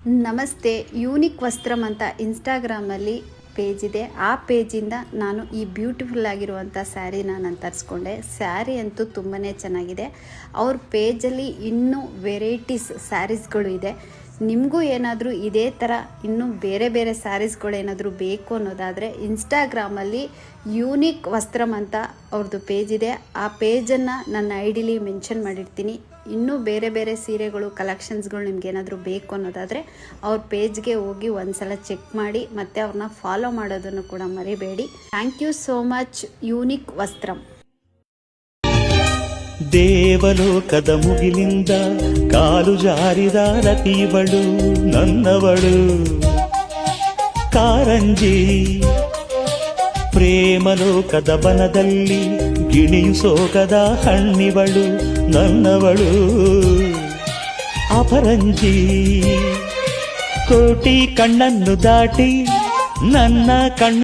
ನಮಸ್ತೆ. ಯೂನಿಕ್ ವಸ್ತ್ರಂ ಅಂತ ಇನ್ಸ್ಟಾಗ್ರಾಮಲ್ಲಿ ಪೇಜ್ ಇದೆ. ಆ ಪೇಜಿಂದ ನಾನು ಈ ಬ್ಯೂಟಿಫುಲ್ ಆಗಿರುವಂಥ ಸ್ಯಾರಿನ ನಾನು ತರಿಸ್ಕೊಂಡೆ. ಸ್ಯಾರಿ ಅಂತೂ ತುಂಬಾ ಚೆನ್ನಾಗಿದೆ. ಅವ್ರ ಪೇಜಲ್ಲಿ ಇನ್ನೂ ವೆರೈಟೀಸ್ ಸ್ಯಾರೀಸ್ಗಳು ಇದೆ. ನಿಮಗೂ ಏನಾದರೂ ಇದೇ ಥರ ಇನ್ನೂ ಬೇರೆ ಬೇರೆ ಸ್ಯಾರೀಸ್ಗಳು ಏನಾದರೂ ಬೇಕು ಅನ್ನೋದಾದರೆ ಇನ್ಸ್ಟಾಗ್ರಾಮಲ್ಲಿ ಯೂನಿಕ್ ವಸ್ತ್ರಂ ಅಂತ ಅವ್ರದ್ದು ಪೇಜ್ ಇದೆ. ಆ ಪೇಜನ್ನು ನನ್ನ ಐಡಿಲಿ ಮೆನ್ಷನ್ ಮಾಡಿರ್ತೀನಿ. ಇನ್ನೂ ಬೇರೆ ಬೇರೆ ಸೀರೆಗಳು ಕಲೆಕ್ಷನ್ಸ್ಗಳು ನಿಮ್ಗೇನಾದರೂ ಬೇಕು ಅನ್ನೋದಾದರೆ ಅವ್ರ ಪೇಜ್ಗೆ ಹೋಗಿ ಒಂದ್ಸಲ ಚೆಕ್ ಮಾಡಿ ಮತ್ತು ಅವ್ರನ್ನ ಫಾಲೋ ಮಾಡೋದನ್ನು ಕೂಡ ಮರಿಬೇಡಿ. Thank you so much unique Vastram. ದೇವಲೋಕದ ಮುಗಿಲಿಂದ ಕಾಲು ಜಾರಿದ ರತಿವಳು ನನ್ನವಳು ಕಾರಂಜಿ, ಪ್ರೇಮಲೋಕದ ಬನದಲ್ಲಿ ಗಿಣಿಯು ಸೋಗದ ಹಣ್ಣಿವಳು ನನ್ನವಳು ಅಪರಂಜಿ, ಕೋಟಿ ಕಣ್ಣನ್ನು ದಾಟಿ ನನ್ನ ಕಣ್ಣು